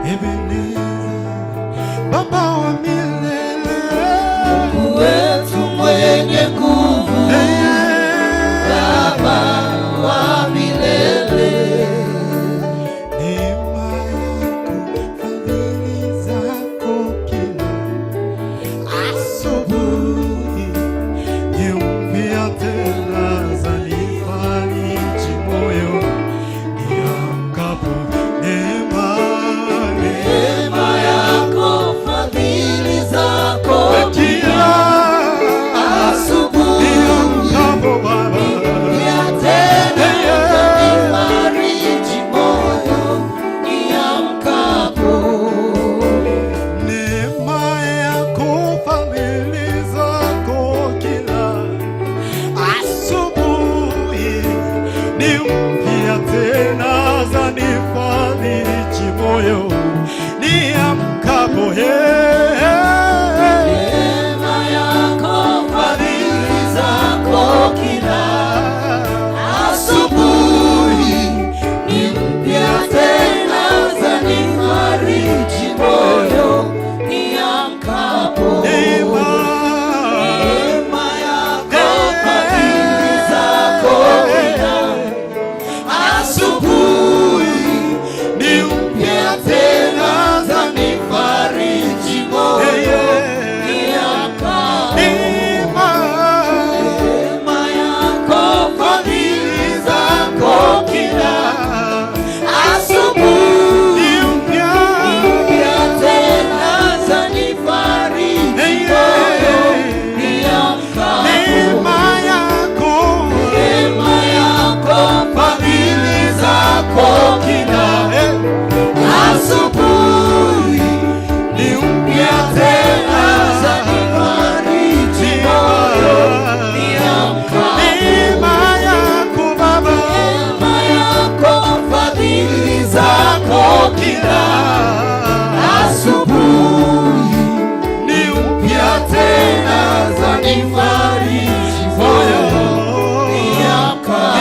Ebeneza, Baba wa milele, Mungu wetu mwenye nguvu, Baba wa milele. neema yako, fadhili zako kila asubuhi ni mpya tena, zanifariji moyo niamkapo. Neema yako, fadhili zako kila asubuhi niamkapo Baba, ya tena zanifariji moyo niamkapo. neema yako, fadhili zako kila asubuhi ni mpya tena, zanifariji moyo niamkapo. Neema yako, fadhili zako kila asubuhi ni mpya tena, zanifariji moyo niamkapo. Neema yako, fadhili zako kila asubuhi ni mpya tena, zanifariji moyo niamkapo. Neema yako, fadhili zako kila asubuhi mpya tena, zanifariji moyo niamkapo. Neema yako, fadhili zako kila asubuhi ni mpya tena, zanifariji moyo niamkapo. Neema yako Baba, Neema yako, fadhili zako kila asubuhi ni mpya tena, zanifariji moyo niamkapo.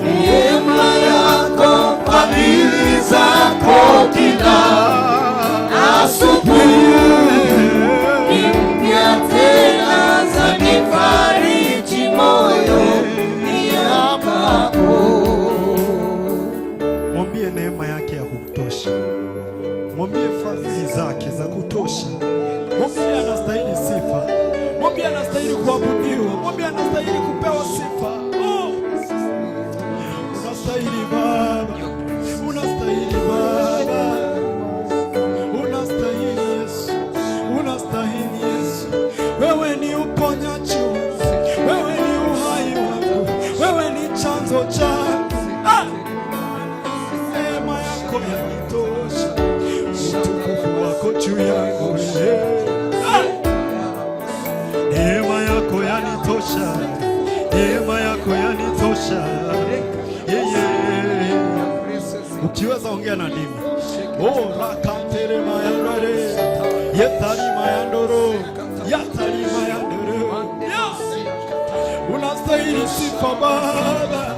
Neema yako, fadhili zako kila asubuhi ni mpya tena, zanifariji moyo niamkapo. mwambie neema yake ya kutosha, mwambie fadhili zake za kutosha, mwambie anastahili sifa, mwambie anastahili kuabudiwa, mwambie anastahili kupewa sifa. Unastahili Baba, unastahili Baba, unastahili Yesu, unastahili Yesu. Wewe ni uponyaji wangu, wewe ni uhai wangu, wewe ni chanzo changu. Neema yako yanitosha, utukufu wako juu yangu. Neema yako yanitosha, neema yako yanitosha. Ukiweza ongea na ndimi. Rakantere mayandore, yetari mayandoro, yatari mayandoro. Unastahili sifa Baba.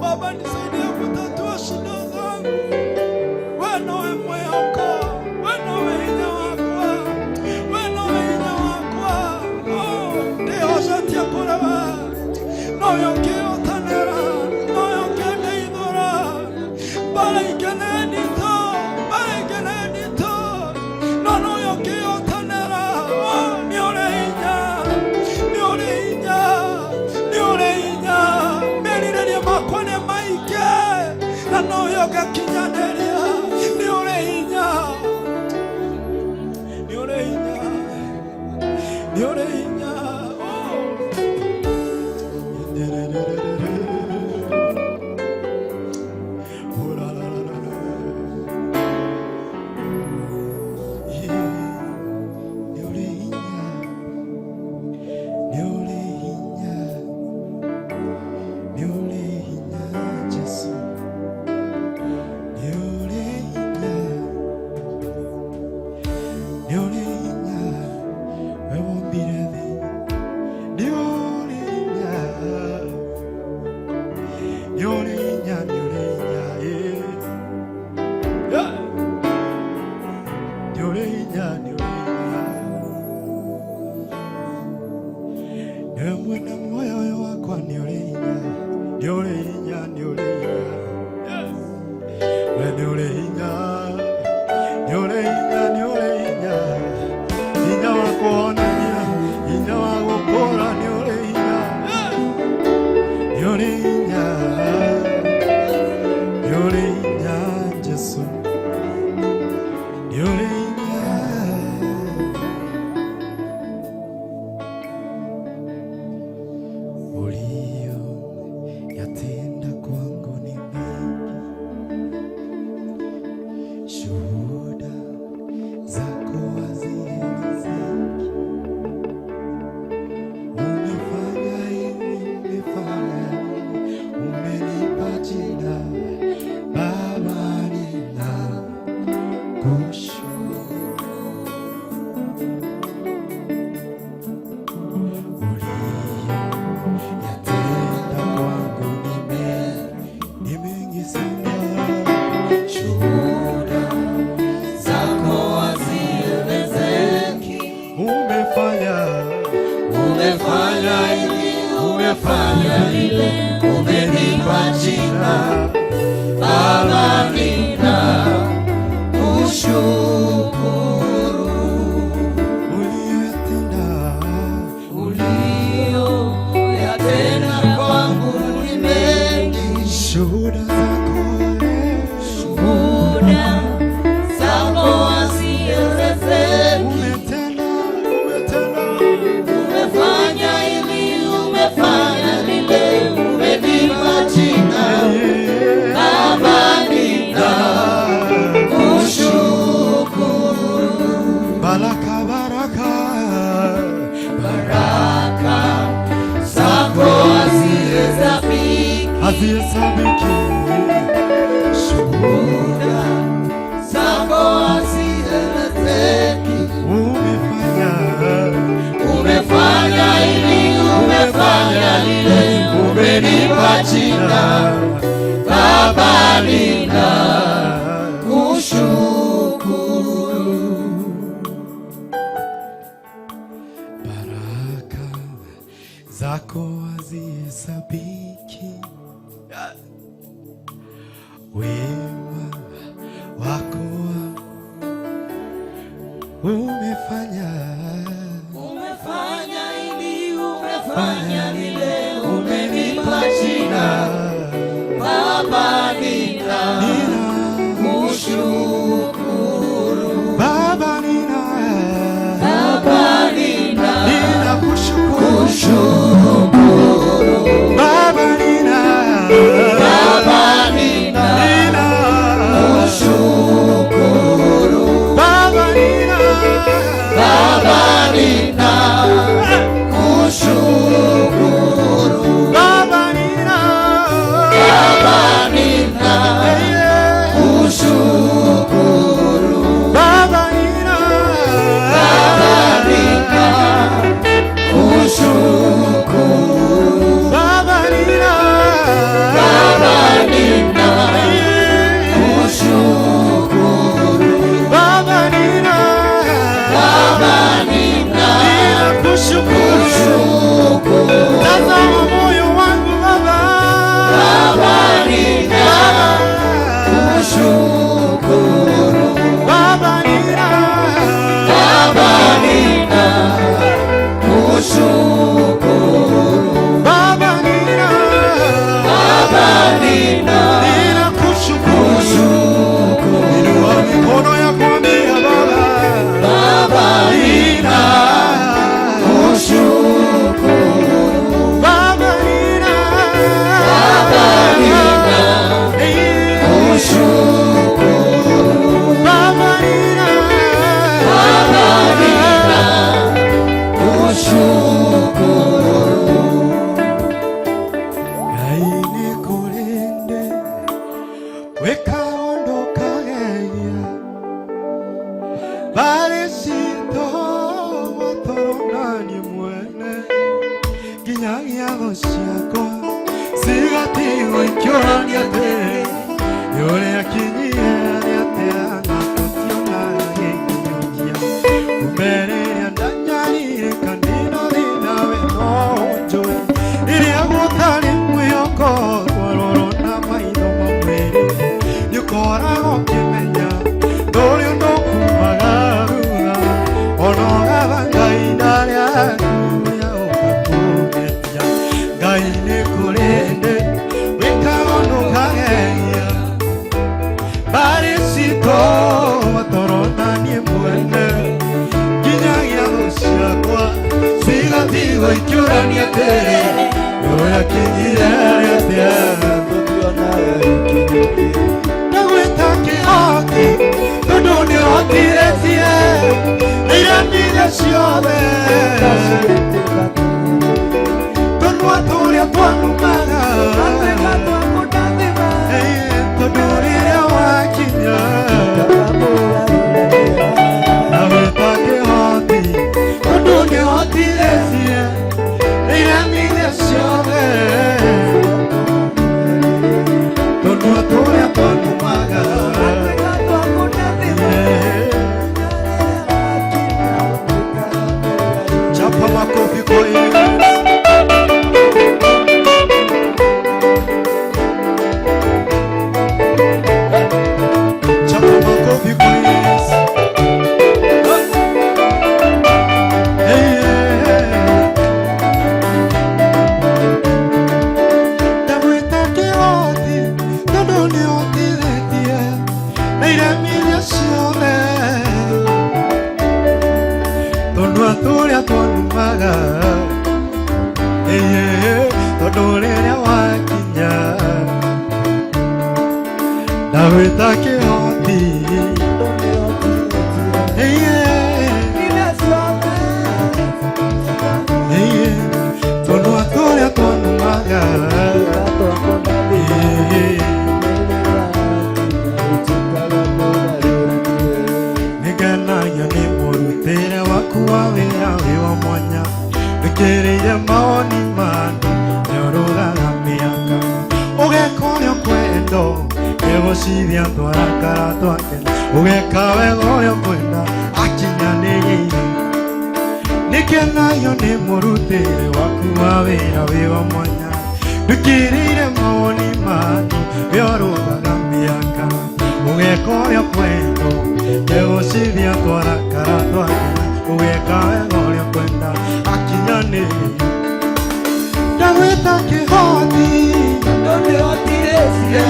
Baba nisaidie kutatua shida zangu. Wewe umefanya lile, umenipa jina Baba, nina kushukuru uliyotenda kwangu ni mengi, shuhuda zako hazielezeki. Umefanya hili, umefanya lile, umenipa jina Baba, nina kushukuru. Baraka zako hazihesabiki, shuhuda zako hazielezeki. Umefanya hili, umefanya lile, umenipa jina Baba, nina kushukuru. baraka zako hazihesabiki, wema wako umefanya hili, umefanya lile, umenipa jina Baba, nina kushukuru. Baba, nina kushukuru. Baba, nina kushukuru. Baba, nina kushukuru. nginyagia gũciakwa cigatigo ikĩũrania atĩrĩ ũrĩa kinyire nĩateana tũtionaga gĩkinyũkia kumerĩria ndanyarire kanina thina we no njũĩ rĩrĩa gũtarĩ mwĩhoko twarorwo na maitho mamwĩrĩ nĩũkoragwo ũkĩmenya ndũrĩ ũndũ kumaga thutha ona ũgatha Ngai ndarĩaku ũrĩa ũgakũgeria Ngai nĩ kũrĩ wĩkaga ũndũ ũkageria mbarĩ citũ toro na niĩ mwene nginyagia gũciakwa cigatigo ikĩũrania atĩrĩ ũrĩa kinyire rĩatĩa tũtionaga gĩkinyũkia ndagwĩta kĩhoti tondũ nĩũhotithĩtie iramire ciothe tũnua tũrĩa twanumaga tondũ rĩrĩa wakinya ndagwĩta kĩhoti tondũ nĩũhotithĩtie iramire ciothe tũnua tũrĩa twanumaga chapa makofi kwa Yesu. Chapa makofi kwa Yesu. Ndagwĩta kĩhoti tondũ nĩũhotithĩtie na iramire ciothe tũnua tũrĩa twanumaga tondũ rĩrĩa wakinya ndagwĩta kĩhoti tũnua tũrĩa twanumaga nĩngenagio nĩ mũrutĩre waku wa wĩra wĩ wa mwanya wĩkĩrĩire mawoni mandu nĩũrũgaga mĩaka ũgeka ũrĩa ũkwenda gĩgũcithia twarakara twakena ũgeka wega ũrĩa ũkwenda akinyanĩrĩire nĩngenagio nĩ mũrutĩre waku wa wĩra wĩ wa mwanya wĩkĩrĩire mawoni mandu nĩũrũgaga mĩaka ũgeka ũrĩa ũkwenda gĩgũcithia twarakara twakena ũgeka wega ũrĩa ũkwenda akinyanĩrĩire ndagwĩta kĩhoti tondũ nĩũhotithĩtie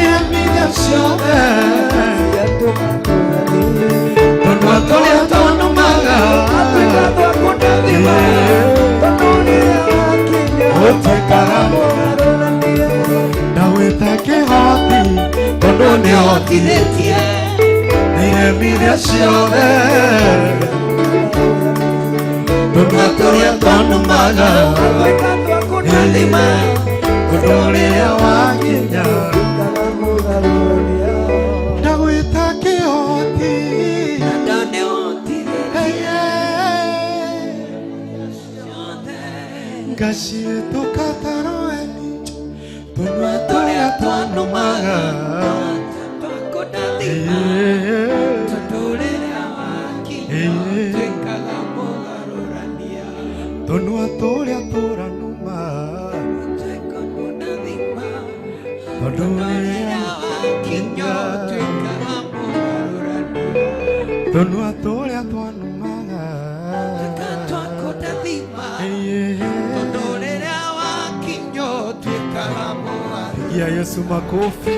iramire ciothe tũnua tũrĩa twanumaga ũtuĩkaga ndagwĩta kĩhoti tondũ nĩũhotithĩtie iramire ciothe tũnua tũrĩa twanumaga tondũ rĩrĩa wakinya ndagwĩta kĩhoti ngacihĩtũka taroeni tũnua tũrĩa twanumaga tũnua tũrĩa tũranuma tondũ rĩrĩa wakinya tũnua tũrĩa twanumaga pigia Yesu makofi.